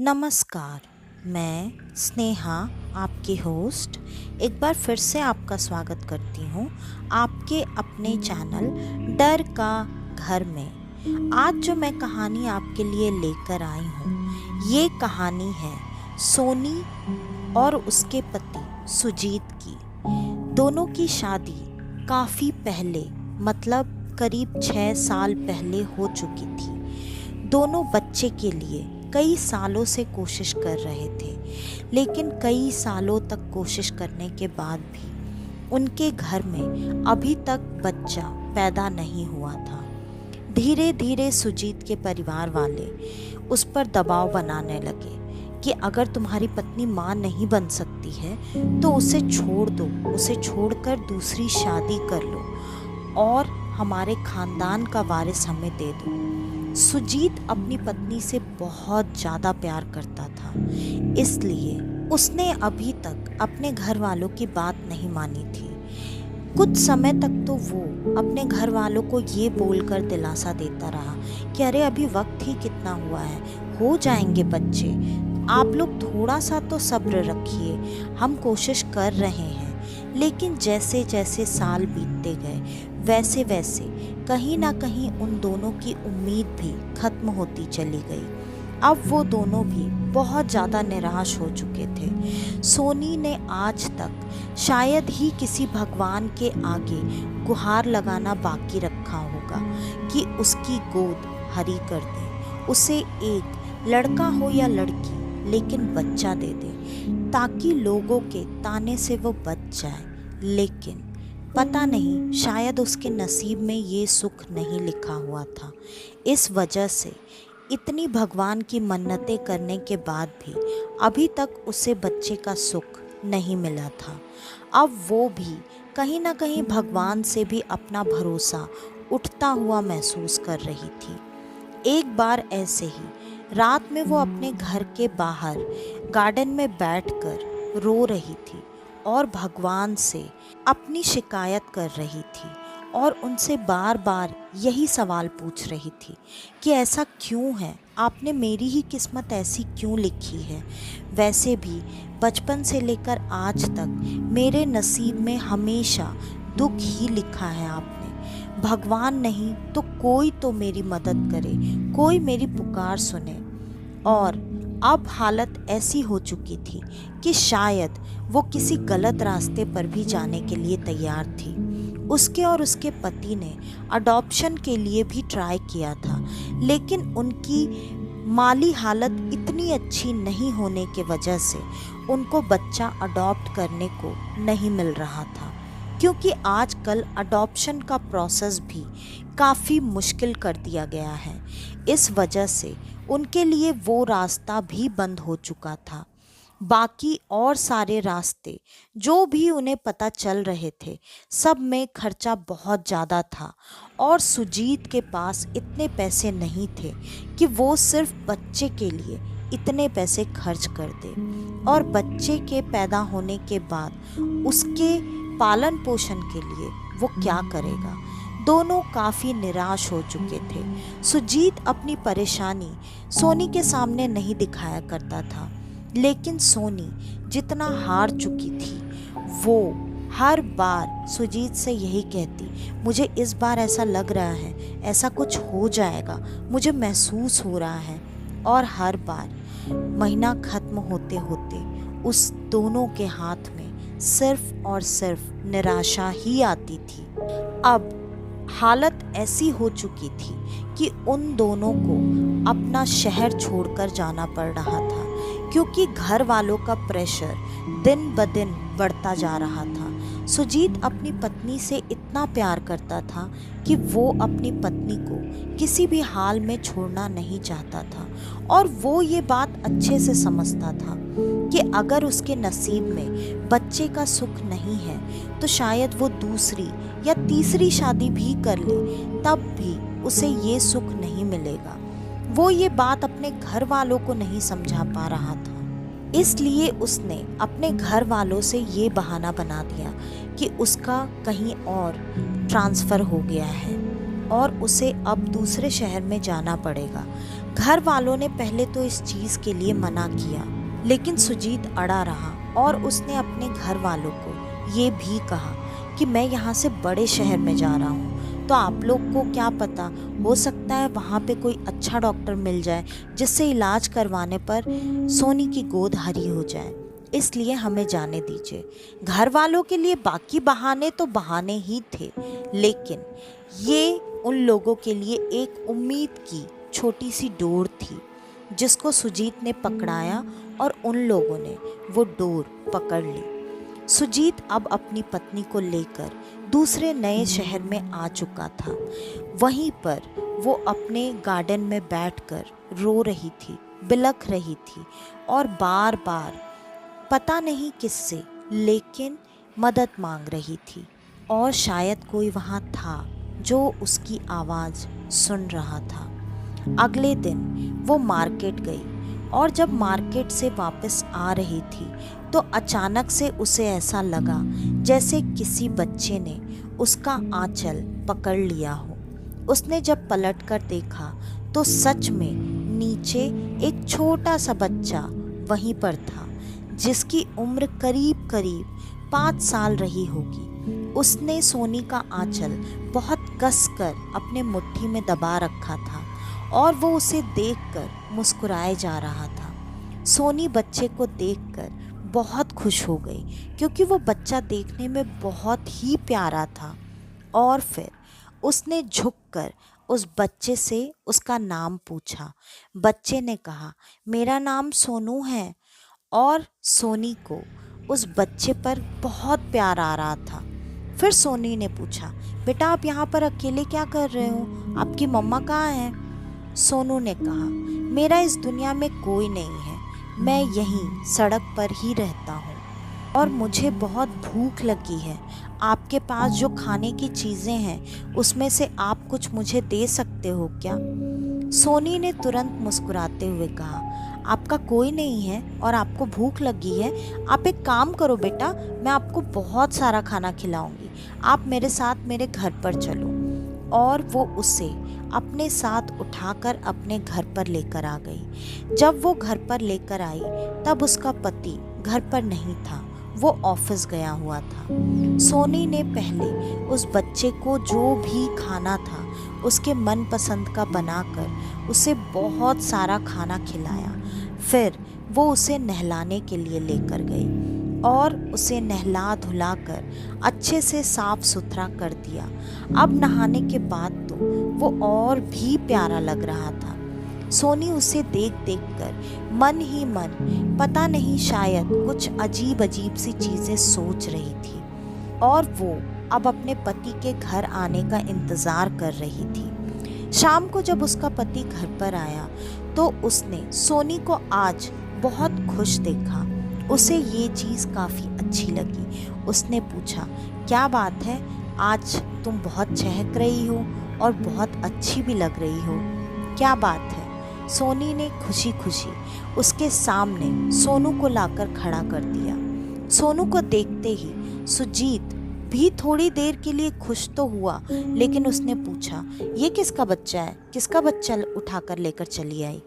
नमस्कार। मैं स्नेहा, आपकी होस्ट, एक बार फिर से आपका स्वागत करती हूँ आपके अपने चैनल डर का घर में। आज जो मैं कहानी आपके लिए लेकर आई हूँ, ये कहानी है सोनी और उसके पति सुजीत की। दोनों की शादी काफ़ी पहले, मतलब करीब 6 साल पहले हो चुकी थी। दोनों बच्चे के लिए कई सालों से कोशिश कर रहे थे, लेकिन कई सालों तक कोशिश करने के बाद भी उनके घर में अभी तक बच्चा पैदा नहीं हुआ था। धीरे धीरे सुजीत के परिवार वाले उस पर दबाव बनाने लगे कि अगर तुम्हारी पत्नी माँ नहीं बन सकती है तो उसे छोड़ दो, उसे छोड़कर दूसरी शादी कर लो और हमारे खानदान का वारिस हमें दे दो। सुजीत अपनी पत्नी से बहुत ज़्यादा प्यार करता था, इसलिए उसने अभी तक अपने घर वालों की बात नहीं मानी थी। कुछ समय तक तो वो अपने घर वालों को ये बोलकर दिलासा देता रहा कि अरे अभी वक्त ही कितना हुआ है, हो जाएंगे बच्चे, आप लोग थोड़ा सा तो सब्र रखिए, हम कोशिश कर रहे हैं। लेकिन जैसे जैसे साल बीतते गए वैसे वैसे कहीं ना कहीं उन दोनों की उम्मीद भी खत्म होती चली गई। अब वो दोनों भी बहुत ज़्यादा निराश हो चुके थे। सोनी ने आज तक शायद ही किसी भगवान के आगे गुहार लगाना बाकी रखा होगा कि उसकी गोद हरी कर दे, उसे एक लड़का हो या लड़की लेकिन बच्चा दे दे, ताकि लोगों के ताने से वो बच जाए। लेकिन पता नहीं, शायद उसके नसीब में ये सुख नहीं लिखा हुआ था। इस वजह से इतनी भगवान की मन्नतें करने के बाद भी अभी तक उसे बच्चे का सुख नहीं मिला था। अब वो भी कहीं ना कहीं भगवान से भी अपना भरोसा उठता हुआ महसूस कर रही थी। एक बार ऐसे ही रात में वो अपने घर के बाहर गार्डन में बैठकर रो रही थी और भगवान से अपनी शिकायत कर रही थी और उनसे बार बार यही सवाल पूछ रही थी कि ऐसा क्यों है, आपने मेरी ही किस्मत ऐसी क्यों लिखी है। वैसे भी बचपन से लेकर आज तक मेरे नसीब में हमेशा दुख ही लिखा है आपने। भगवान नहीं तो कोई तो मेरी मदद करे, कोई मेरी पुकार सुने। और अब हालत ऐसी हो चुकी थी कि शायद वो किसी गलत रास्ते पर भी जाने के लिए तैयार थी। उसके और उसके पति ने अडॉप्शन के लिए भी ट्राई किया था, लेकिन उनकी माली हालत इतनी अच्छी नहीं होने के वजह से उनको बच्चा अडॉप्ट करने को नहीं मिल रहा था, क्योंकि आजकल अडॉप्शन का प्रोसेस भी काफ़ी मुश्किल कर दिया गया है। इस वजह से उनके लिए वो रास्ता भी बंद हो चुका था। बाकी और सारे रास्ते जो भी उन्हें पता चल रहे थे, सब में खर्चा बहुत ज़्यादा था और सुजीत के पास इतने पैसे नहीं थे कि वो सिर्फ बच्चे के लिए इतने पैसे खर्च कर दे। और बच्चे के पैदा होने के बाद उसके पालन पोषण के लिए वो क्या करेगा। दोनों काफ़ी निराश हो चुके थे। सुजीत अपनी परेशानी सोनी के सामने नहीं दिखाया करता था, लेकिन सोनी जितना हार चुकी थी, वो हर बार सुजीत से यही कहती, मुझे इस बार ऐसा लग रहा है, ऐसा कुछ हो जाएगा, मुझे महसूस हो रहा है। और हर बार महीना खत्म होते होते उस दोनों के हाथ में सिर्फ और सिर्फ निराशा ही आती थी। अब हालत ऐसी हो चुकी थी कि उन दोनों को अपना शहर छोड़कर जाना पड़ रहा था, क्योंकि घर वालों का प्रेशर दिन ब दिन बढ़ता जा रहा था। सुजीत अपनी पत्नी से इतना प्यार करता था कि वो अपनी पत्नी को किसी भी हाल में छोड़ना नहीं चाहता था, और वो ये बात अच्छे से समझता था कि अगर उसके नसीब में बच्चे का सुख नहीं है तो शायद वो दूसरी या तीसरी शादी भी कर ले, तब भी उसे ये सुख नहीं मिलेगा। वो ये बात अपने घर वालों को नहीं समझा पा रहा था, इसलिए उसने अपने घर वालों से ये बहाना बना दिया कि उसका कहीं और ट्रांसफ़र हो गया है और उसे अब दूसरे शहर में जाना पड़ेगा। घर वालों ने पहले तो इस चीज़ के लिए मना किया, लेकिन सुजीत अड़ा रहा और उसने अपने घर वालों को ये भी कहा कि मैं यहाँ से बड़े शहर में जा रहा हूँ, तो आप लोग को क्या पता, हो सकता है वहाँ पे कोई अच्छा डॉक्टर मिल जाए जिससे इलाज करवाने पर सोनी की गोद हरी हो जाए, इसलिए हमें जाने दीजिए। घर वालों के लिए बाकी बहाने तो बहाने ही थे, लेकिन ये उन लोगों के लिए एक उम्मीद की छोटी सी डोर थी जिसको सुजीत ने पकड़ाया और उन लोगों ने वो डोर पकड़ ली। सुजीत अब अपनी पत्नी को लेकर दूसरे नए शहर में आ चुका था। वहीं पर वो अपने गार्डन में बैठकर रो रही थी, बिलख रही थी और बार बार पता नहीं किससे लेकिन मदद मांग रही थी, और शायद कोई वहाँ था जो उसकी आवाज़ सुन रहा था। अगले दिन वो मार्केट गई और जब मार्केट से वापस आ रही थी तो अचानक से उसे ऐसा लगा जैसे किसी बच्चे ने उसका आंचल पकड़ लिया हो। उसने जब पलट कर देखा तो सच में नीचे एक छोटा सा बच्चा वहीं पर था, जिसकी उम्र करीब करीब 5 साल रही होगी। उसने सोनी का आंचल बहुत कसकर अपने मुट्ठी में दबा रखा था और वो उसे देखकर मुस्कुराए जा रहा था। सोनी बच्चे को देखकर बहुत खुश हो गई क्योंकि वो बच्चा देखने में बहुत ही प्यारा था, और फिर उसने झुककर उस बच्चे से उसका नाम पूछा। बच्चे ने कहा, मेरा नाम सोनू है, और सोनी को उस बच्चे पर बहुत प्यार आ रहा था। फिर सोनी ने पूछा, बेटा आप यहाँ पर अकेले क्या कर रहे हो, आपकी मम्मा कहाँ है? सोनू ने कहा, मेरा इस दुनिया में कोई नहीं है, मैं यहीं सड़क पर ही रहता हूँ और मुझे बहुत भूख लगी है। आपके पास जो खाने की चीज़ें हैं उसमें से आप कुछ मुझे दे सकते हो क्या? सोनी ने तुरंत मुस्कुराते हुए कहा, आपका कोई नहीं है और आपको भूख लगी है, आप एक काम करो बेटा, मैं आपको बहुत सारा खाना खिलाऊंगी, आप मेरे साथ मेरे घर पर चलो। और वो उसे अपने साथ उठाकर अपने घर पर लेकर आ गई। जब वो घर पर लेकर आई तब उसका पति घर पर नहीं था, वो ऑफिस गया हुआ था। सोनी ने पहले उस बच्चे को जो भी खाना था उसके मनपसंद का बनाकर उसे बहुत सारा खाना खिलाया। फिर वो उसे नहलाने के लिए लेकर गई और उसे नहला धुलाकर अच्छे से साफ सुथरा कर दिया। अब नहाने के बाद तो वो और भी प्यारा लग रहा था। सोनी उसे देख देख कर मन ही मन पता नहीं शायद कुछ अजीब अजीब सी चीज़ें सोच रही थी, और वो अब अपने पति के घर आने का इंतज़ार कर रही थी। शाम को जब उसका पति घर पर आया तो उसने सोनी को आज बहुत खुश देखा। उसे ये चीज़ काफ़ी अच्छी लगी। उसने पूछा, क्या बात है, आज तुम बहुत चहक रही हो और बहुत अच्छी भी लग रही हो, क्या बात है? सोनी ने खुशी खुशी उसके सामने सोनू को लाकर खड़ा कर दिया। सोनू को देखते ही सुजीत भी थोड़ी देर के लिए खुश तो हुआ, लेकिन उसने पूछा, ये किसका बच्चा है, किसका बच्चा उठाकर लेकर चली आई?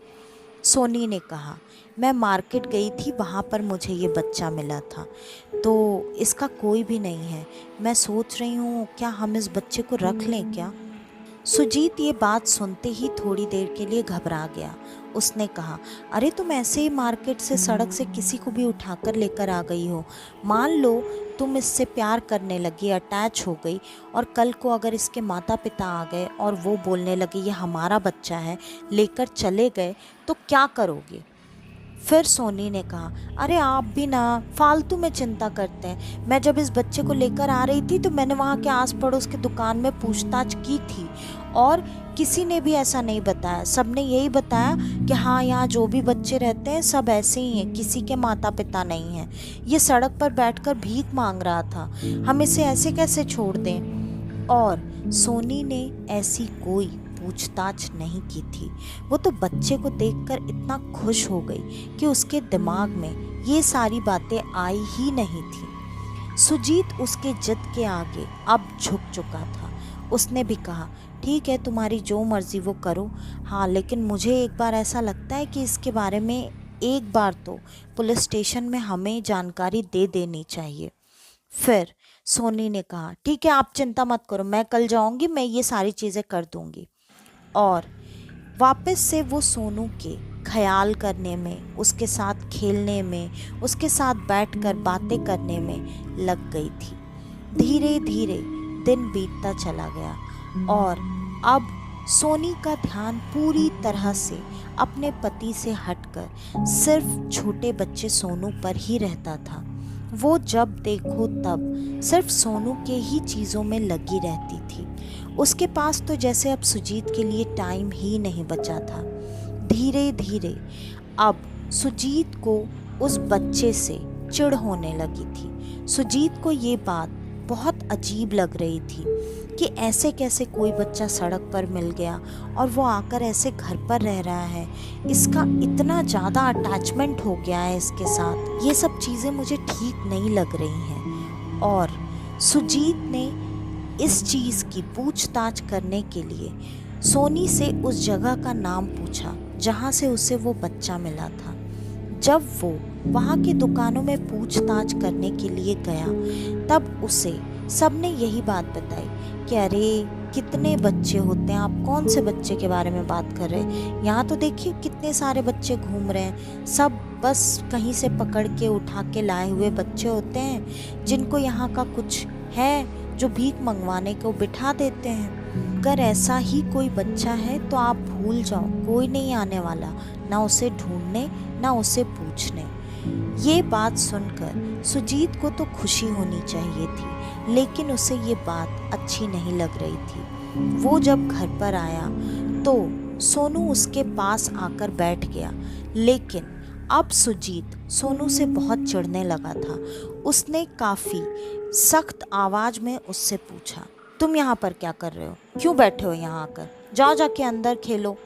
सोनी ने कहा, मैं मार्केट गई थी, वहाँ पर मुझे ये बच्चा मिला था, तो इसका कोई भी नहीं है। मैं सोच रही हूँ क्या हम इस बच्चे को रख लें क्या? सुजीत ये बात सुनते ही थोड़ी देर के लिए घबरा गया। उसने कहा, अरे तुम ऐसे ही मार्केट से सड़क से किसी को भी उठाकर लेकर आ गई हो, मान लो तुम इससे प्यार करने लगी, अटैच हो गई, और कल को अगर इसके माता पिता आ गए और वो बोलने लगे ये हमारा बच्चा है, लेकर चले गए, तो क्या करोगे? फिर सोनी ने कहा, अरे आप भी ना फालतू में चिंता करते हैं। मैं जब इस बच्चे को लेकर आ रही थी तो मैंने वहाँ के आस पड़ोस की दुकान में पूछताछ की थी और किसी ने भी ऐसा नहीं बताया। सब ने यही बताया कि हाँ, यहाँ जो भी बच्चे रहते हैं सब ऐसे ही हैं, किसी के माता पिता नहीं हैं। ये सड़क पर बैठकर भीख मांग रहा था, हम इसे ऐसे कैसे छोड़ दें? और सोनी ने ऐसी कोई पूछताछ नहीं की थी। वो तो बच्चे को देखकर इतना खुश हो गई कि उसके दिमाग में ये सारी बातें आई ही नहीं थी। सुजीत उसके जिद के आगे अब झुक चुका था। उसने भी कहा, ठीक है, तुम्हारी जो मर्ज़ी वो करो। हाँ, लेकिन मुझे एक बार ऐसा लगता है कि इसके बारे में एक बार तो पुलिस स्टेशन में हमें जानकारी दे देनी चाहिए। फिर सोनी ने कहा, ठीक है, आप चिंता मत करो, मैं कल जाऊंगी, मैं ये सारी चीज़ें कर दूंगी। और वापस से वो सोनू के ख्याल करने में, उसके साथ खेलने में, उसके साथ बैठकर बातें करने में लग गई थी। धीरे धीरे दिन बीतता चला गया और अब सोनी का ध्यान पूरी तरह से अपने पति से हटकर सिर्फ छोटे बच्चे सोनू पर ही रहता था। वो जब देखो तब सिर्फ सोनू के ही चीज़ों में लगी रहती थी। उसके पास तो जैसे अब सुजीत के लिए टाइम ही नहीं बचा था। धीरे धीरे अब सुजीत को उस बच्चे से चिढ़ होने लगी थी। सुजीत को ये बात बहुत अजीब लग रही थी कि ऐसे कैसे कोई बच्चा सड़क पर मिल गया और वो आकर ऐसे घर पर रह रहा है, इसका इतना ज़्यादा अटैचमेंट हो गया है इसके साथ। ये सब चीज़ें मुझे ठीक नहीं लग रही हैं। और सुजीत ने इस चीज़ की पूछताछ करने के लिए सोनी से उस जगह का नाम पूछा जहाँ से उसे वो बच्चा मिला था। जब वो वहाँ की दुकानों में पूछताछ करने के लिए गया तब उसे सबने यही बात बताई कि अरे कितने बच्चे होते हैं, आप कौन से बच्चे के बारे में बात कर रहे हैं, यहाँ तो देखिए कितने सारे बच्चे घूम रहे हैं, सब बस कहीं से पकड़ के उठा के लाए हुए बच्चे होते हैं जिनको यहाँ का कुछ है जो भीख मंगवाने को बिठा देते हैं। अगर ऐसा ही कोई बच्चा है तो आप भूल जाओ, कोई नहीं आने वाला, ना उसे ढूंढने ना उसे पूछने। ये बात सुनकर सुजीत को तो खुशी होनी चाहिए थी, लेकिन उसे ये बात अच्छी नहीं लग रही थी। वो जब घर पर आया तो सोनू उसके पास आकर बैठ गया, लेकिन अब सुजीत सोनू से बहुत चिढ़ने लगा था। उसने काफ़ी सख्त आवाज़ में उससे पूछा, तुम यहाँ पर क्या कर रहे हो, क्यों बैठे हो यहाँ आकर, जाओ जाके अंदर खेलो।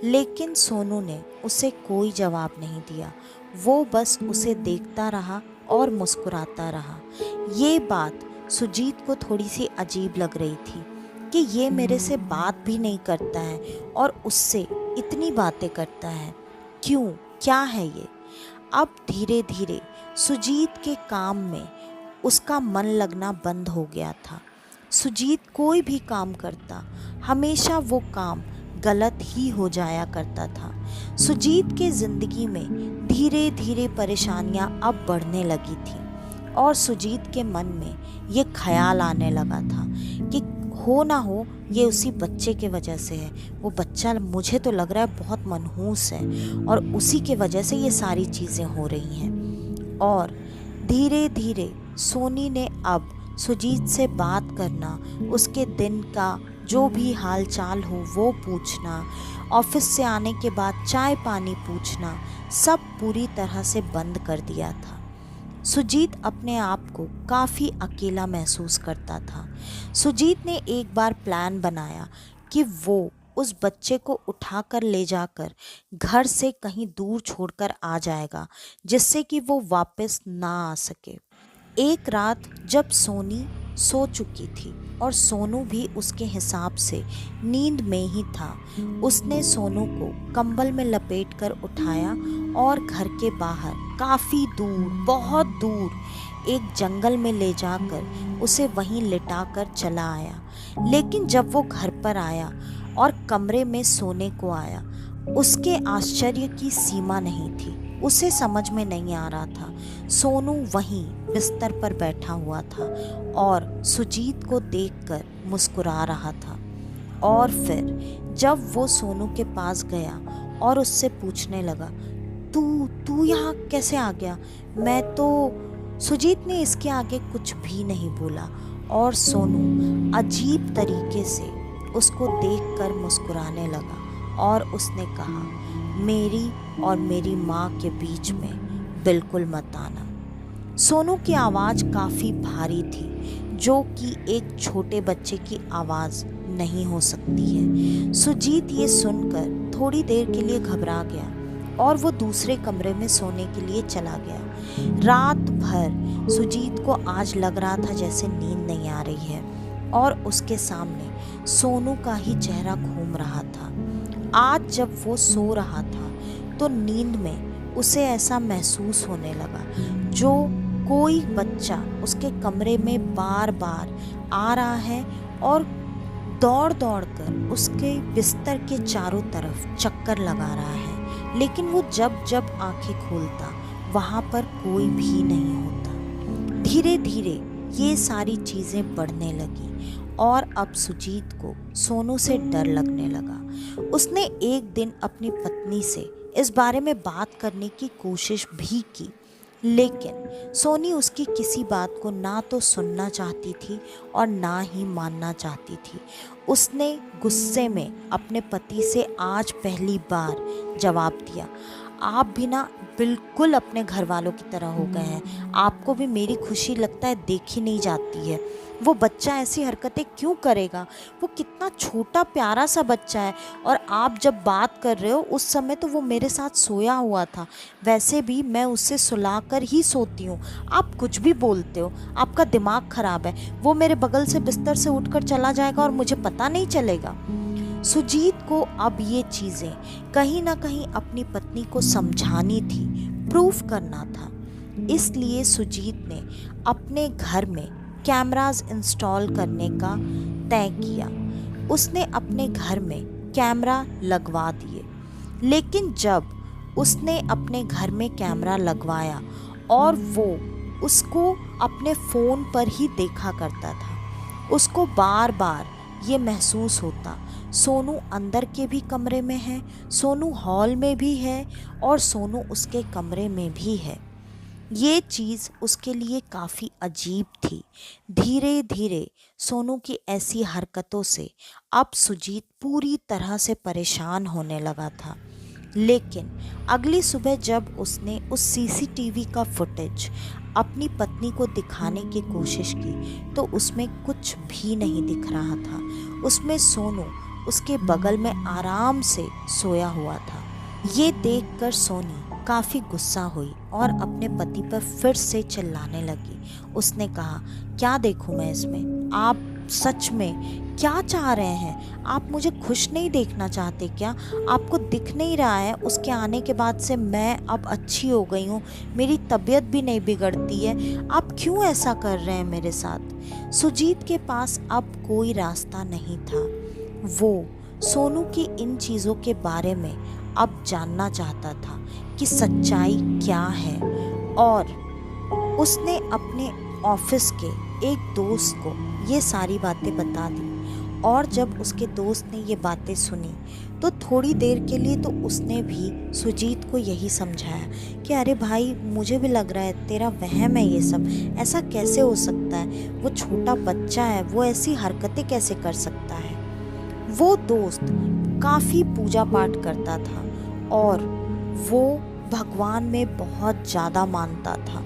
लेकिन सोनू ने उसे कोई जवाब नहीं दिया। वो बस उसे देखता रहा और मुस्कुराता रहा। ये बात सुजीत को थोड़ी सी अजीब लग रही थी कि ये मेरे से बात भी नहीं करता है और उससे इतनी बातें करता है, क्यों, क्या है ये। अब धीरे धीरे सुजीत के काम में उसका मन लगना बंद हो गया था। सुजीत कोई भी काम करता, हमेशा वो काम गलत ही हो जाया करता था। सुजीत के ज़िंदगी में धीरे धीरे परेशानियां अब बढ़ने लगी थी और सुजीत के मन में ये ख्याल आने लगा था कि हो ना हो ये उसी बच्चे के वजह से है। वो बच्चा मुझे तो लग रहा है बहुत मनहूस है और उसी के वजह से ये सारी चीज़ें हो रही हैं। और धीरे धीरे सोनी ने अब सुजीत से बात करना, उसके दिन का जो भी हाल चाल हो वो पूछना, ऑफिस से आने के बाद चाय पानी पूछना, सब पूरी तरह से बंद कर दिया था। सुजीत अपने आप को काफ़ी अकेला महसूस करता था। सुजीत ने एक बार प्लान बनाया कि वो उस बच्चे को उठाकर ले जाकर घर से कहीं दूर छोड़कर आ जाएगा, जिससे कि वो वापस ना आ सके। एक रात जब सोनी सो चुकी थी और सोनू भी उसके हिसाब से नींद में ही था, उसने सोनू को कंबल में लपेटकर उठाया और घर के बाहर काफ़ी दूर, बहुत दूर एक जंगल में ले जाकर उसे वहीं लिटाकर चला आया। लेकिन जब वो घर पर आया और कमरे में सोने को आया, उसके आश्चर्य की सीमा नहीं थी। उसे समझ में नहीं आ रहा था। सोनू वहीं बिस्तर पर बैठा हुआ था और सुजीत को देखकर मुस्कुरा रहा था। और फिर जब वो सोनू के पास गया और उससे पूछने लगा, तू यहाँ कैसे आ गया, मैं तो। सुजीत ने इसके आगे कुछ भी नहीं बोला और सोनू अजीब तरीके से उसको देखकर मुस्कुराने लगा और उसने कहा, मेरी और मेरी माँ के बीच में बिल्कुल मत आना। सोनू की आवाज़ काफ़ी भारी थी, जो कि एक छोटे बच्चे की आवाज़ नहीं हो सकती है। सुजीत ये सुनकर थोड़ी देर के लिए घबरा गया और वो दूसरे कमरे में सोने के लिए चला गया। रात भर सुजीत को आज लग रहा था जैसे नींद नहीं आ रही है और उसके सामने सोनू का ही चेहरा घूम रहा था। आज जब वो सो रहा था तो नींद में उसे ऐसा महसूस होने लगा जो कोई बच्चा उसके कमरे में बार बार आ रहा है और दौड़ दौड़ कर उसके बिस्तर के चारों तरफ चक्कर लगा रहा है, लेकिन वो जब जब आंखें खोलता वहाँ पर कोई भी नहीं होता। धीरे धीरे ये सारी चीज़ें बढ़ने लगी और अब सुजीत को सोनू से डर लगने लगा। उसने एक दिन अपनी पत्नी से इस बारे में बात करने की कोशिश भी की, लेकिन सोनी उसकी किसी बात को ना तो सुनना चाहती थी और ना ही मानना चाहती थी। उसने गुस्से में अपने पति से आज पहली बार जवाब दिया, आप भी ना बिल्कुल अपने घर वालों की तरह हो गए हैं। आपको भी मेरी खुशी लगता है देखी नहीं जाती है। वो बच्चा ऐसी हरकतें क्यों करेगा? वो कितना छोटा प्यारा सा बच्चा है, और आप जब बात कर रहे हो उस समय तो वो मेरे साथ सोया हुआ था। वैसे भी मैं उससे सुला कर ही सोती हूँ। आप कुछ भी बोलते हो, आपका दिमाग खराब है। वो मेरे बगल से बिस्तर से उठकर चला जाएगा और मुझे पता नहीं चलेगा। सुजीत को अब ये चीज़ें कहीं ना कहीं अपनी पत्नी को समझानी थी, प्रूफ करना था। इसलिए सुजीत ने अपने घर में कैमरास इंस्टॉल करने का तय किया। उसने अपने घर में कैमरा लगवा दिए, लेकिन जब उसने अपने घर में कैमरा लगवाया और वो उसको अपने फ़ोन पर ही देखा करता था, उसको बार बार ये महसूस होता सोनू अंदर के भी कमरे में है, सोनू हॉल में भी है और सोनू उसके कमरे में भी है। ये चीज़ उसके लिए काफ़ी अजीब थी। धीरे धीरे सोनू की ऐसी हरकतों से अब सुजीत पूरी तरह से परेशान होने लगा था। लेकिन अगली सुबह जब उसने उस सीसीटीवी का फुटेज अपनी पत्नी को दिखाने की कोशिश की तो उसमें कुछ भी नहीं दिख रहा था। उसमें सोनू उसके बगल में आराम से सोया हुआ था। ये देखकर सोनी काफ़ी गुस्सा हुई और अपने पति पर फिर से चिल्लाने लगी। उसने कहा, क्या देखूं मैं इसमें? आप सच में क्या चाह रहे हैं? आप मुझे खुश नहीं देखना चाहते क्या? आपको दिख नहीं रहा है उसके आने के बाद से मैं अब अच्छी हो गई हूँ, मेरी तबीयत भी नहीं बिगड़ती है। आप क्यों ऐसा कर रहे हैं मेरे साथ? सुजीत के पास अब कोई रास्ता नहीं था। वो सोनू की इन चीज़ों के बारे में अब जानना चाहता था कि सच्चाई क्या है, और उसने अपने ऑफिस के एक दोस्त को ये सारी बातें बता दी। और जब उसके दोस्त ने ये बातें सुनी तो थोड़ी देर के लिए तो उसने भी सुजीत को यही समझाया कि अरे भाई, मुझे भी लग रहा है तेरा वहम है ये सब, ऐसा कैसे हो सकता है? वो छोटा बच्चा है, वो ऐसी हरकतें कैसे कर सकता है? वो दोस्त काफ़ी पूजा पाठ करता था और वो भगवान में बहुत ज़्यादा मानता था।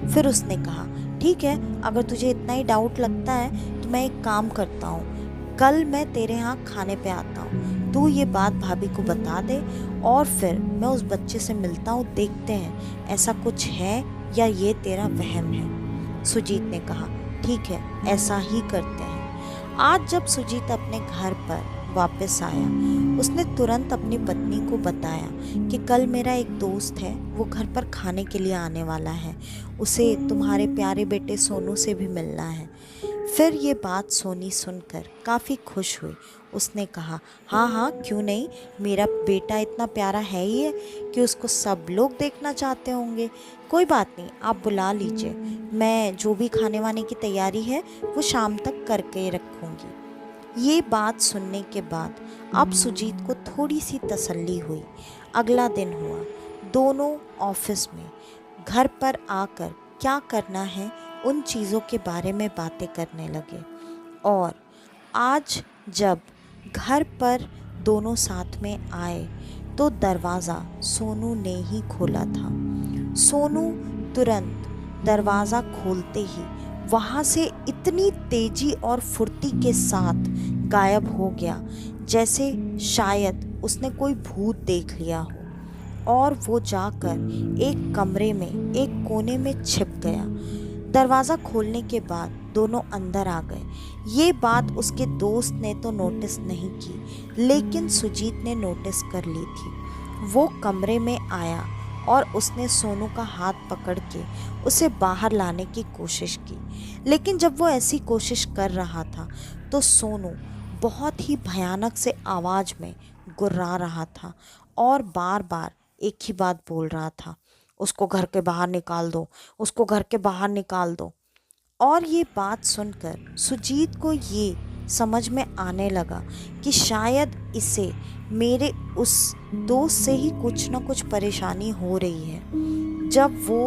फिर उसने कहा, ठीक है, अगर तुझे इतना ही डाउट लगता है तो मैं एक काम करता हूँ, कल मैं तेरे यहाँ खाने पे आता हूँ, तू ये बात भाभी को बता दे और फिर मैं उस बच्चे से मिलता हूँ, देखते हैं ऐसा कुछ है या ये तेरा वहम है। सुजीत ने कहा, ठीक है, ऐसा ही करते हैं। आज जब सुजीत अपने घर पर वापस आया, उसने तुरंत अपनी पत्नी को बताया कि कल मेरा एक दोस्त है, वो घर पर खाने के लिए आने वाला है, उसे तुम्हारे प्यारे बेटे सोनू से भी मिलना है। फिर ये बात सोनी सुनकर काफ़ी खुश हुई। उसने कहा, हाँ हाँ, क्यों नहीं, मेरा बेटा इतना प्यारा है ही है कि उसको सब लोग देखना चाहते होंगे। कोई बात नहीं, आप बुला लीजिए, मैं जो भी खाने वाने की तैयारी है वो शाम तक करके रखूँगी। ये बात सुनने के बाद अब सुजीत को थोड़ी सी तसल्ली हुई। अगला दिन हुआ, दोनों ऑफिस में घर पर आकर क्या करना है उन चीज़ों के बारे में बातें करने लगे। और आज जब घर पर दोनों साथ में आए तो दरवाज़ा सोनू ने ही खोला था। सोनू तुरंत दरवाज़ा खोलते ही वहाँ से इतनी तेजी और फुर्ती के साथ गायब हो गया जैसे शायद उसने कोई भूत देख लिया हो, और वो जाकर एक कमरे में एक कोने में छिप गया। दरवाज़ा खोलने के बाद दोनों अंदर आ गए। ये बात उसके दोस्त ने तो नोटिस नहीं की, लेकिन सुजीत ने नोटिस कर ली थी। वो कमरे में आया और उसने सोनू का हाथ पकड़ के उसे बाहर लाने की कोशिश की, लेकिन जब वो ऐसी कोशिश कर रहा था तो सोनू बहुत ही भयानक से आवाज़ में गुर्रा रहा था और बार बार एक ही बात बोल रहा था, उसको घर के बाहर निकाल दो, उसको घर के बाहर निकाल दो। और ये बात सुनकर सुजीत को ये समझ में आने लगा कि शायद इसे मेरे उस दोस्त से ही कुछ ना कुछ परेशानी हो रही है। जब वो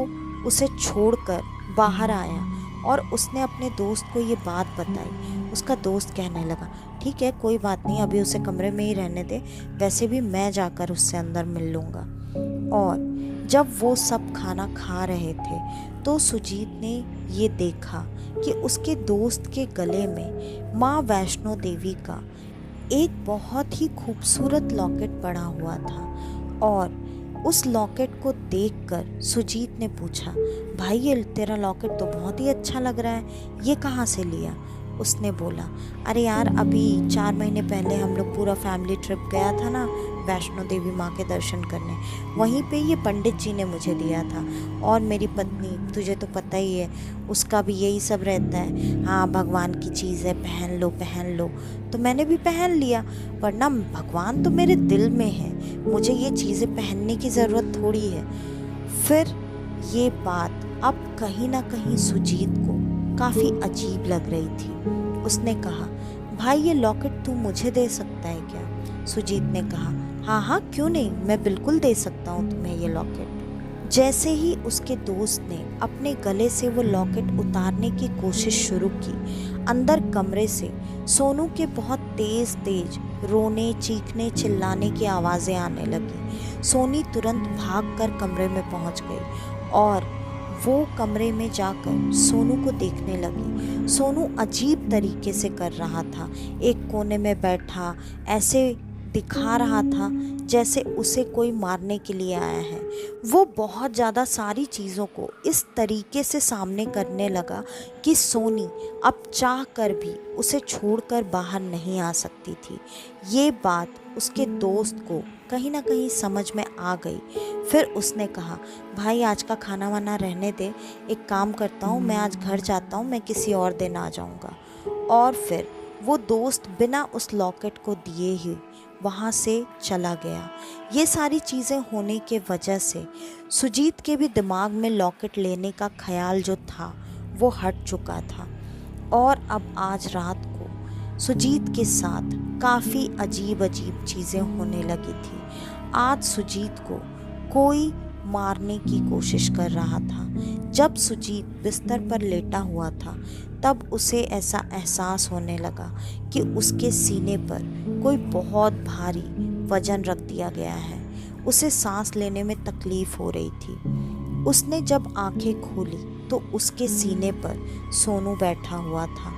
उसे छोड़कर बाहर आया और उसने अपने दोस्त को ये बात बताई, उसका दोस्त कहने लगा, ठीक है कोई बात नहीं, अभी उसे कमरे में ही रहने दे, वैसे भी मैं जाकर उससे अंदर मिल लूँगा। और जब वो सब खाना खा रहे थे तो सुजीत ने ये देखा कि उसके दोस्त के गले में माँ वैष्णो देवी का एक बहुत ही खूबसूरत लॉकेट पड़ा हुआ था। और उस लॉकेट को देखकर सुजीत ने पूछा, भाई ये तेरा लॉकेट तो बहुत ही अच्छा लग रहा है, ये कहाँ से लिया? उसने बोला, अरे यार अभी 4 महीने पहले हम लोग पूरा फैमिली ट्रिप गया था ना वैष्णो देवी माँ के दर्शन करने, वहीं पे ये पंडित जी ने मुझे दिया था। और मेरी पत्नी, तुझे तो पता ही है, उसका भी यही सब रहता है, हाँ भगवान की चीज़ है, पहन लो पहन लो, तो मैंने भी पहन लिया, वरना भगवान तो मेरे दिल में है, मुझे ये चीज़ें पहनने की ज़रूरत थोड़ी है। फिर ये बात अब कहीं ना कहीं सुजीत को काफ़ी अजीब लग रही थी। उसने कहा, भाई ये लॉकेट तू मुझे दे सकता है क्या? सुजीत ने कहा, हाँ हाँ क्यों नहीं, मैं बिल्कुल दे सकता हूँ तुम्हें ये लॉकेट। जैसे ही उसके दोस्त ने अपने गले से वो लॉकेट उतारने की कोशिश शुरू की, अंदर कमरे से सोनू के बहुत तेज तेज रोने चीखने चिल्लाने की आवाज़ें आने लगी। सोनी तुरंत भागकर कमरे में पहुंच गई और वो कमरे में जाकर सोनू को देखने लगी। सोनू अजीब तरीके से कर रहा था, एक कोने में बैठा ऐसे दिखा रहा था जैसे उसे कोई मारने के लिए आया है। वो बहुत ज़्यादा सारी चीज़ों को इस तरीके से सामने करने लगा कि सोनी अब चाह कर भी उसे छोड़कर बाहर नहीं आ सकती थी। ये बात उसके दोस्त को कहीं ना कहीं समझ में आ गई। फिर उसने कहा, भाई आज का खाना वाना रहने दे, एक काम करता हूँ, मैं आज घर जाता हूँ, मैं किसी और दिन आ जाऊँगा। और फिर वो दोस्त बिना उस लॉकेट को दिए ही वहाँ से चला गया। ये सारी चीज़ें होने के वजह से सुजीत के भी दिमाग में लॉकेट लेने का ख्याल जो था वो हट चुका था। और अब आज रात को सुजीत के साथ काफ़ी अजीब अजीब चीज़ें होने लगी थी। आज सुजीत को कोई मारने की कोशिश कर रहा था। जब सुजीत बिस्तर पर लेटा हुआ था तब उसे ऐसा एहसास होने लगा कि उसके सीने पर कोई बहुत भारी वजन रख दिया गया है। उसे सांस लेने में तकलीफ हो रही थी। उसने जब आंखें खोली तो उसके सीने पर सोनू बैठा हुआ था।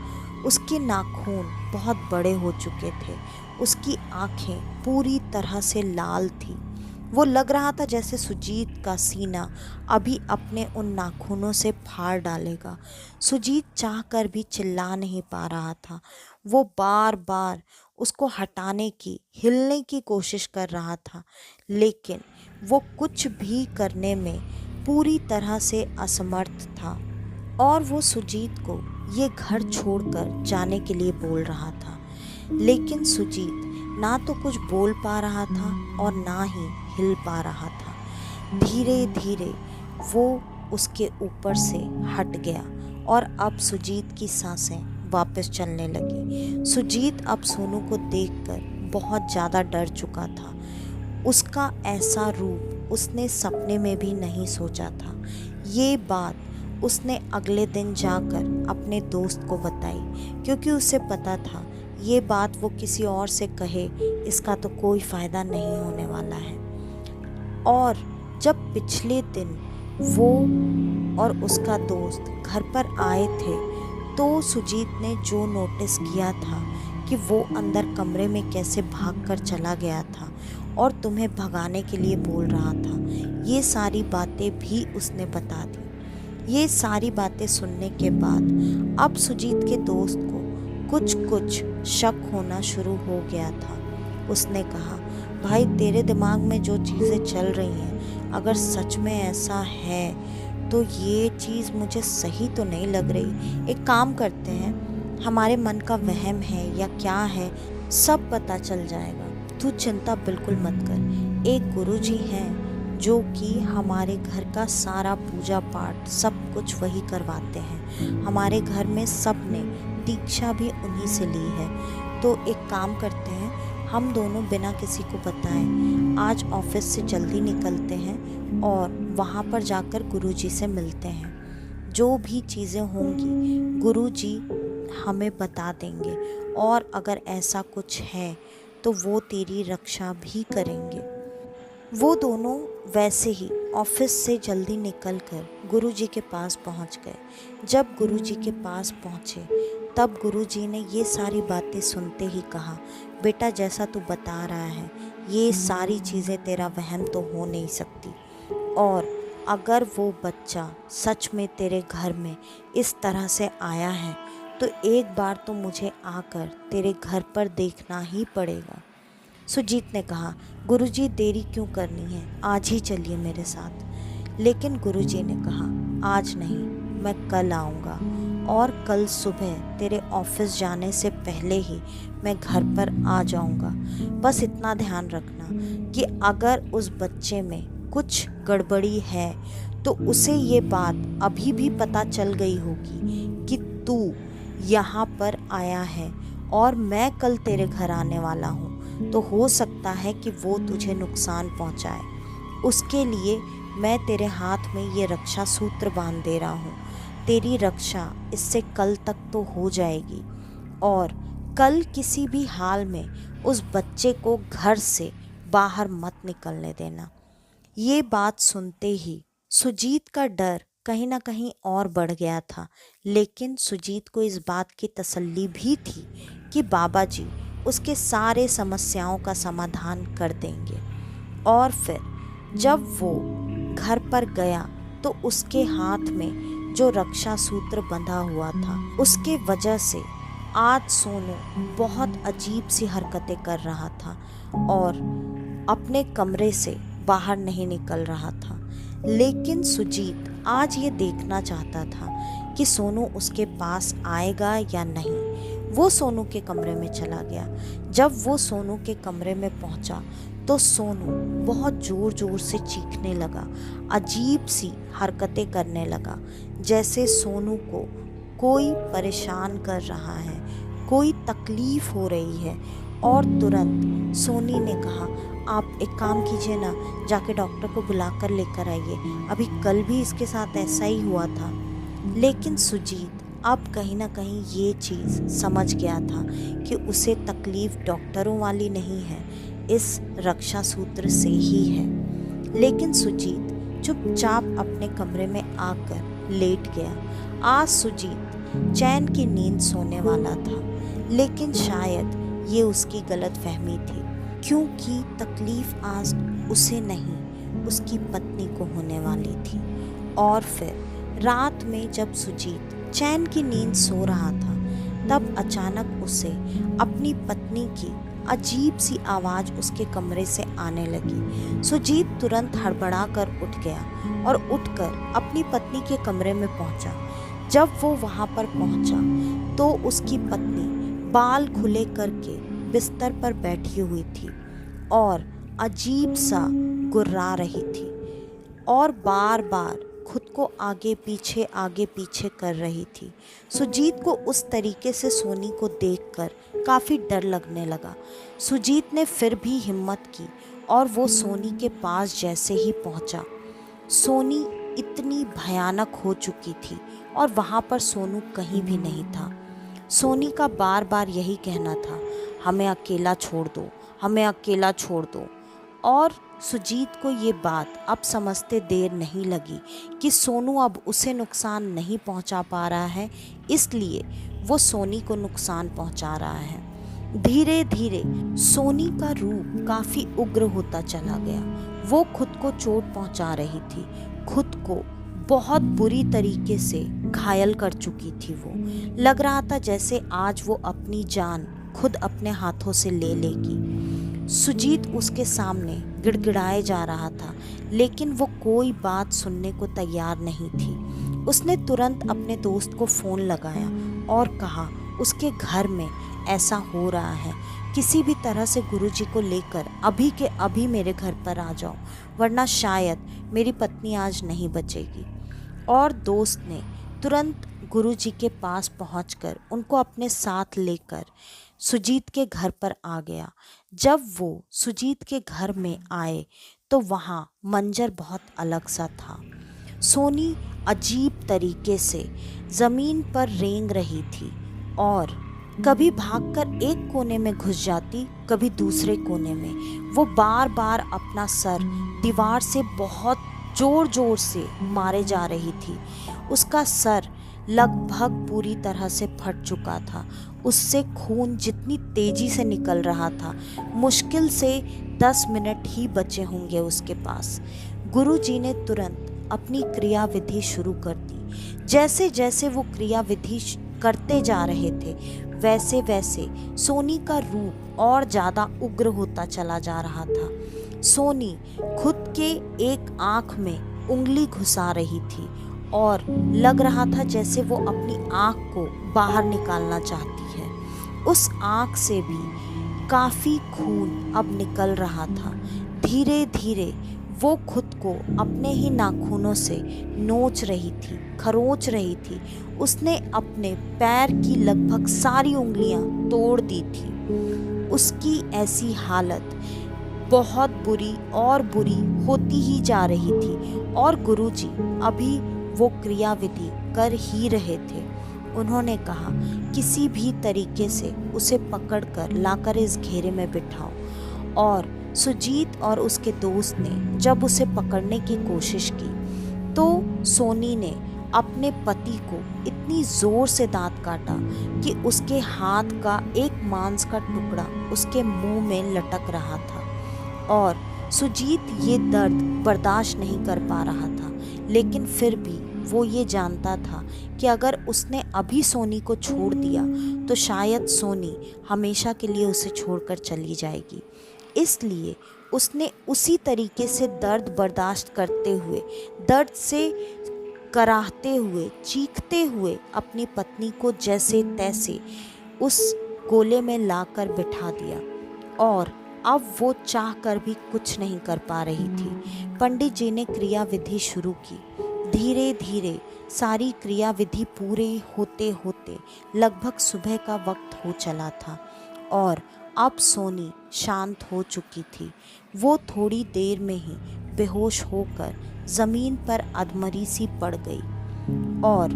उसके नाखून बहुत बड़े हो चुके थे, उसकी आंखें पूरी तरह से लाल थी। वो लग रहा था जैसे सुजीत का सीना अभी अपने उन नाखूनों से फाड़ डालेगा। सुजीत चाहकर भी चिल्ला नहीं पा रहा था। वो बार बार उसको हटाने की, हिलने की कोशिश कर रहा था, लेकिन वो कुछ भी करने में पूरी तरह से असमर्थ था। और वो सुजीत को ये घर छोड़कर जाने के लिए बोल रहा था, लेकिन सुजीत ना तो कुछ बोल पा रहा था और ना ही हिल पा रहा था। धीरे धीरे वो उसके ऊपर से हट गया और अब सुजीत की सांसें वापस चलने लगी। सुजीत अब सोनू को देखकर बहुत ज़्यादा डर चुका था। उसका ऐसा रूप उसने सपने में भी नहीं सोचा था। ये बात उसने अगले दिन जाकर अपने दोस्त को बताई, क्योंकि उसे पता था ये बात वो किसी और से कहे इसका तो कोई फ़ायदा नहीं होने वाला है। और जब पिछले दिन वो और उसका दोस्त घर पर आए थे तो सुजीत ने जो नोटिस किया था कि वो अंदर कमरे में कैसे भागकर चला गया था और तुम्हें भगाने के लिए बोल रहा था, ये सारी बातें भी उसने बता दी। ये सारी बातें सुनने के बाद अब सुजीत के दोस्त को कुछ कुछ शक होना शुरू हो गया था। उसने कहा, भाई तेरे दिमाग में जो चीज़ें चल रही हैं, अगर सच में ऐसा है तो ये चीज़ मुझे सही तो नहीं लग रही। एक काम करते हैं, हमारे मन का वहम है या क्या है, सब पता चल जाएगा। तू चिंता बिल्कुल मत कर। एक गुरुजी हैं जो कि हमारे घर का सारा पूजा पाठ सब कुछ वही करवाते हैं। हमारे घर में सब ने दीक्षा भी उन्हीं से ली है। तो एक काम करते हैं, हम दोनों बिना किसी को बताएं आज ऑफिस से जल्दी निकलते हैं और वहाँ पर जाकर गुरुजी से मिलते हैं। जो भी चीज़ें होंगी गुरुजी हमें बता देंगे और अगर ऐसा कुछ है तो वो तेरी रक्षा भी करेंगे। वो दोनों वैसे ही ऑफिस से जल्दी निकलकर गुरुजी के पास पहुंच गए। जब गुरुजी के पास पहुंचे तब गुरुजी ने ये सारी बातें सुनते ही कहा, बेटा जैसा तू बता रहा है ये सारी चीज़ें तेरा वहम तो हो नहीं सकती, और अगर वो बच्चा सच में तेरे घर में इस तरह से आया है तो एक बार तो मुझे आकर तेरे घर पर देखना ही पड़ेगा। सुजीत ने कहा, गुरुजी देरी क्यों करनी है, आज ही चलिए मेरे साथ। लेकिन गुरुजी ने कहा, आज नहीं, मैं कल आऊँगा और कल सुबह तेरे ऑफिस जाने से पहले ही मैं घर पर आ जाऊँगा। बस इतना ध्यान रखना कि अगर उस बच्चे में कुछ गड़बड़ी है तो उसे ये बात अभी भी पता चल गई होगी कि तू यहाँ पर आया है और मैं कल तेरे घर आने वाला हूँ, तो हो सकता है कि वो तुझे नुकसान पहुँचाए। उसके लिए मैं तेरे हाथ में ये रक्षा सूत्र बांध दे रहा हूँ। तेरी रक्षा इससे कल तक तो हो जाएगी और कल किसी भी हाल में उस बच्चे को घर से बाहर मत निकलने देना। ये बात सुनते ही सुजीत का डर कहीं ना कहीं और बढ़ गया था, लेकिन सुजीत को इस बात की तसल्ली भी थी कि बाबा जी उसके सारे समस्याओं का समाधान कर देंगे। और फिर जब वो घर पर गया तो उसके हाथ में जो रक्षा सूत्र बंधा हुआ था उसके वजह से आज सोनू बहुत अजीब सी हरकतें कर रहा था और अपने कमरे से बाहर नहीं निकल रहा था। लेकिन सुजीत आज ये देखना चाहता था कि सोनू उसके पास आएगा या नहीं। वो सोनू के कमरे में चला गया। जब वो सोनू के कमरे में पहुंचा तो सोनू बहुत ज़ोर ज़ोर से चीखने लगा, अजीब सी हरकतें करने लगा, जैसे सोनू को कोई परेशान कर रहा है, कोई तकलीफ़ हो रही है। और तुरंत सोनी ने कहा, आप एक काम कीजिए ना, जाके डॉक्टर को बुला कर लेकर आइए, अभी कल भी इसके साथ ऐसा ही हुआ था। लेकिन सुजीत अब कहीं ना कहीं ये चीज़ समझ गया था कि उसे तकलीफ़ डॉक्टरों वाली नहीं है, इस रक्षा सूत्र से ही है। लेकिन सुजीत चुपचाप अपने कमरे में आकर लेट गया। आज सुजीत चैन की नींद सोने वाला था, लेकिन शायद ये उसकी गलत फहमी थी, क्योंकि तकलीफ़ आज उसे नहीं उसकी पत्नी को होने वाली थी। और फिर रात में जब सुजीत चैन की नींद सो रहा था तब अचानक उसे अपनी पत्नी की अजीब सी आवाज़ उसके कमरे से आने लगी। सुजीत तुरंत हड़बड़ा कर उठ गया और उठकर अपनी पत्नी के कमरे में पहुंचा। जब वो वहां पर पहुंचा तो उसकी पत्नी बाल खुले करके बिस्तर पर बैठी हुई थी और अजीब सा गुर्रा रही थी और बार बार खुद को आगे पीछे कर रही थी। सुजीत को उस तरीके से सोनी को देखकर काफ़ी डर लगने लगा। सुजीत ने फिर भी हिम्मत की और वो सोनी के पास जैसे ही पहुंचा, सोनी इतनी भयानक हो चुकी थी और वहाँ पर सोनू कहीं भी नहीं था। सोनी का बार बार यही कहना था, हमें अकेला छोड़ दो, हमें अकेला छोड़ दो। और सुजीत को ये बात अब समझते देर नहीं लगी कि सोनू अब उसे नुकसान नहीं पहुंचा पा रहा है, इसलिए वो सोनी को नुकसान पहुंचा रहा है। धीरे धीरे सोनी का रूप काफ़ी उग्र होता चला गया। वो खुद को चोट पहुंचा रही थी, खुद को बहुत बुरी तरीके से घायल कर चुकी थी। वो लग रहा था जैसे आज वो अपनी जान खुद अपने हाथों से ले लेगी। सुजीत उसके सामने गिड़गिड़ाए जा रहा था, लेकिन वो कोई बात सुनने को तैयार नहीं थी। उसने तुरंत अपने दोस्त को फ़ोन लगाया और कहा उसके घर में ऐसा हो रहा है, किसी भी तरह से गुरुजी को लेकर अभी के अभी मेरे घर पर आ जाओ, वरना शायद मेरी पत्नी आज नहीं बचेगी। और दोस्त ने तुरंत गुरुजी के पास पहुंचकर उनको अपने साथ लेकर सुजीत के घर पर आ गया। जब वो सुजीत के घर में आए तो वहाँ मंजर बहुत अलग सा था। सोनी अजीब तरीके से ज़मीन पर रेंग रही थी और कभी भागकर एक कोने में घुस जाती, कभी दूसरे कोने में। वो बार बार अपना सर दीवार से बहुत जोर जोर से मारे जा रही थी। उसका सर लगभग पूरी तरह से फट चुका था। उससे खून जितनी तेजी से निकल रहा था, मुश्किल से 10 मिनट ही बचे होंगे उसके पास। गुरुजी ने तुरंत अपनी क्रियाविधि शुरू कर दी। जैसे जैसे वो क्रियाविधि करते जा रहे थे, वैसे वैसे सोनी का रूप और ज़्यादा उग्र होता चला जा रहा था। सोनी खुद के एक आँख में उंगली घुसा रही थी और लग रहा था जैसे वो अपनी आँख को बाहर निकालना चाहती है। उस आँख से भी काफ़ी खून अब निकल रहा था। धीरे धीरे वो खुद को अपने ही नाखूनों से नोच रही थी, खरोंच रही थी। उसने अपने पैर की लगभग सारी उंगलियां तोड़ दी थी। उसकी ऐसी हालत बहुत बुरी और बुरी होती ही जा रही थी और गुरुजी अभी वो क्रियाविधि कर ही रहे थे। उन्होंने कहा किसी भी तरीके से उसे पकड़कर लाकर इस घेरे में बिठाओ। और सुजीत और उसके दोस्त ने जब उसे पकड़ने की कोशिश की तो सोनी ने अपने पति को इतनी ज़ोर से दांत काटा कि उसके हाथ का एक मांस का टुकड़ा उसके मुंह में लटक रहा था। और सुजीत ये दर्द बर्दाश्त नहीं कर पा रहा था, लेकिन फिर भी वो ये जानता था कि अगर उसने अभी सोनी को छोड़ दिया तो शायद सोनी हमेशा के लिए उसे छोड़कर चली जाएगी। इसलिए उसने उसी तरीके से दर्द बर्दाश्त करते हुए, दर्द से कराहते हुए, चीखते हुए अपनी पत्नी को जैसे तैसे उस गोले में लाकर बिठा दिया। और अब वो चाह कर भी कुछ नहीं कर पा रही थी। पंडित जी ने क्रियाविधि शुरू की। धीरे धीरे सारी क्रियाविधि पूरे होते होते लगभग सुबह का वक्त हो चला था और अब सोनी शांत हो चुकी थी। वो थोड़ी देर में ही बेहोश होकर ज़मीन पर अधमरी सी पड़ गई और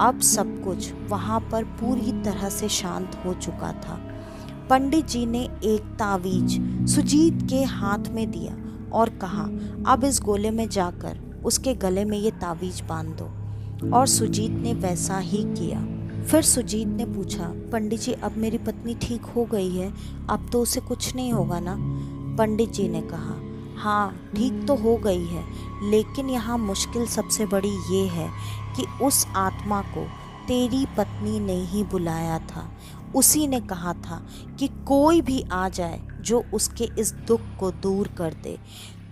अब सब कुछ वहाँ पर पूरी तरह से शांत हो चुका था। पंडित जी ने एक तावीज सुजीत के हाथ में दिया और कहा अब इस गोले में जाकर उसके गले में ये तावीज बांध दो। और सुजीत ने वैसा ही किया। फिर सुजीत ने पूछा पंडित जी अब मेरी पत्नी ठीक हो गई है, अब तो उसे कुछ नहीं होगा ना? पंडित जी ने कहा हाँ ठीक तो हो गई है, लेकिन यहाँ मुश्किल सबसे बड़ी ये है कि उस आत्मा को तेरी पत्नी ने ही बुलाया था। उसी ने कहा था कि कोई भी आ जाए जो उसके इस दुख को दूर कर दे।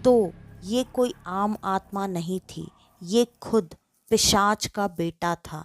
तो ये कोई आम आत्मा नहीं थी, ये खुद पिशाच का बेटा था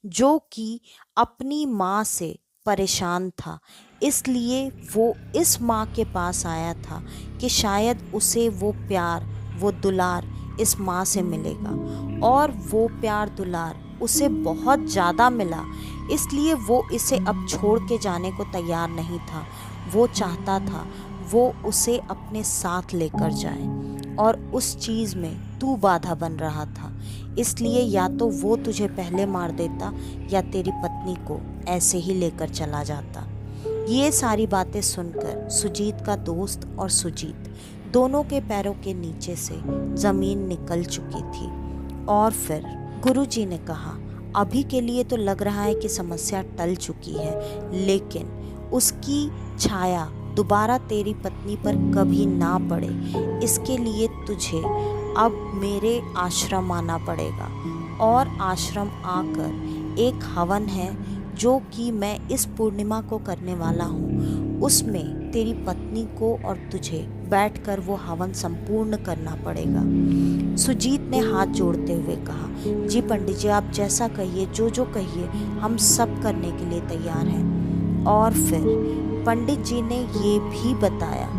जो कि अपनी माँ से परेशान था। इसलिए वो इस माँ के पास आया था कि शायद उसे वो प्यार, वो दुलार इस माँ से मिलेगा। और वो प्यार दुलार उसे बहुत ज़्यादा मिला, इसलिए वो इसे अब छोड़ के जाने को तैयार नहीं था। वो चाहता था वो उसे अपने साथ लेकर जाए और उस चीज़ में तू बाधा बन रहा था। इसलिए या तो वो तुझे पहले मार देता या तेरी पत्नी को ऐसे ही लेकर चला जाता। ये सारी बातें सुनकर सुजीत का दोस्त और सुजीत दोनों के पैरों के नीचे से ज़मीन निकल चुकी थी। और फिर गुरुजी ने कहा अभी के लिए तो लग रहा है कि समस्या टल चुकी है, लेकिन उसकी छाया दोबारा तेरी पत्नी पर कभी ना पड़े, इसके लिए तुझे अब मेरे आश्रम आना पड़ेगा और आश्रम आकर एक हवन है जो कि मैं इस पूर्णिमा को करने वाला हूँ, उसमें तेरी पत्नी को और तुझे बैठकर वो हवन संपूर्ण करना पड़ेगा। सुजीत ने हाथ जोड़ते हुए कहा, जी पंडित जी, आप जैसा कहिए, जो जो कहिए, हम सब करने के लिए तैयार हैं। और फिर पंडित जी ने ये भी बताया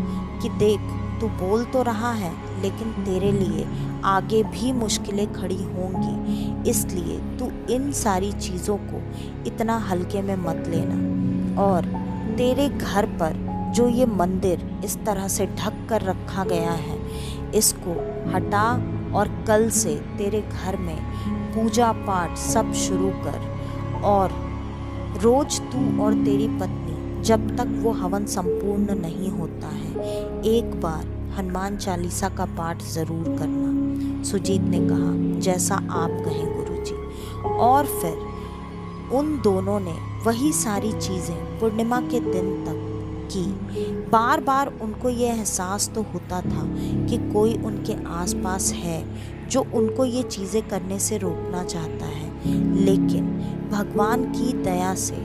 कि देख, तू बोल तो रहा है लेकिन तेरे लिए आगे भी मुश्किलें खड़ी होंगी, इसलिए तू इन सारी चीज़ों को इतना हल्के में मत लेना। और तेरे घर पर जो ये मंदिर इस तरह से ढक कर रखा गया है, इसको हटा और कल से तेरे घर में पूजा पाठ सब शुरू कर। और रोज तू और तेरी पत्नी जब तक वो हवन संपूर्ण नहीं होता है, एक बार हनुमान चालीसा का पाठ ज़रूर करना। सुजीत ने कहा, जैसा आप कहें गुरुजी। और फिर उन दोनों ने वही सारी चीज़ें पूर्णिमा के दिन तक की। बार बार उनको ये एहसास तो होता था कि कोई उनके आसपास है जो उनको ये चीज़ें करने से रोकना चाहता है, लेकिन भगवान की दया से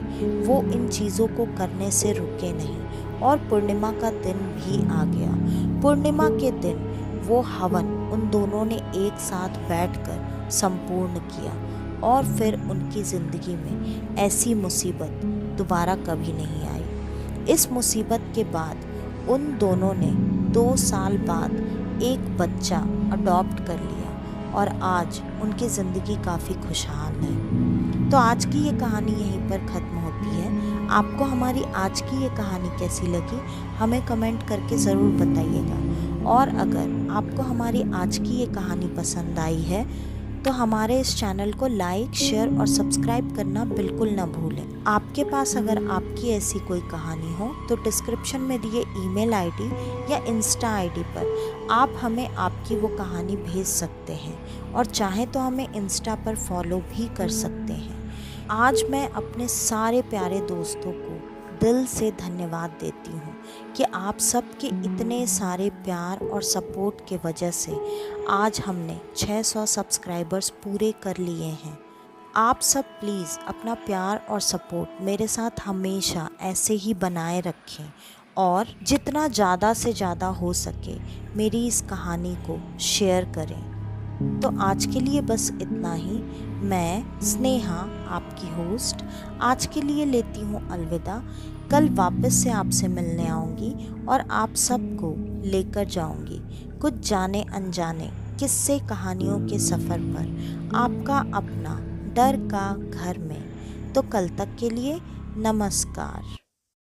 वो इन चीज़ों को करने से रुके नहीं। और पूर्णिमा का दिन भी आ गया। पूर्णिमा के दिन वो हवन उन दोनों ने एक साथ बैठकर संपूर्ण किया। और फिर उनकी ज़िंदगी में ऐसी मुसीबत दोबारा कभी नहीं आई। इस मुसीबत के बाद उन दोनों ने 2 साल बाद एक बच्चा अडॉप्ट कर लिया और आज उनकी ज़िंदगी काफ़ी खुशहाल है। तो आज की ये कहानी यहीं पर ख़त्म होती है। आपको हमारी आज की ये कहानी कैसी लगी, हमें कमेंट करके ज़रूर बताइएगा। और अगर आपको हमारी आज की ये कहानी पसंद आई है तो हमारे इस चैनल को लाइक, शेयर और सब्सक्राइब करना बिल्कुल ना भूलें। आपके पास अगर आपकी ऐसी कोई कहानी हो तो डिस्क्रिप्शन में दिए ईमेल आईडी या इंस्टा आईडी पर आप हमें आपकी वो कहानी भेज सकते हैं, और चाहे तो हमें इंस्टा पर फॉलो भी कर सकते हैं। आज मैं अपने सारे प्यारे दोस्तों को दिल से धन्यवाद देती हूँ कि आप सबके इतने सारे प्यार और सपोर्ट के वजह से आज हमने 600 सब्सक्राइबर्स पूरे कर लिए हैं। आप सब प्लीज़ अपना प्यार और सपोर्ट मेरे साथ हमेशा ऐसे ही बनाए रखें और जितना ज़्यादा से ज़्यादा हो सके मेरी इस कहानी को शेयर करें। तो आज के लिए बस इतना ही। मैं स्नेहा, आपकी होस्ट, आज के लिए लेती हूँ अलविदा। कल वापस से आपसे मिलने आऊँगी और आप सबको लेकर जाऊँगी कुछ जाने अनजाने किस्से कहानियों के सफ़र पर, आपका अपना डर का घर में। तो कल तक के लिए नमस्कार।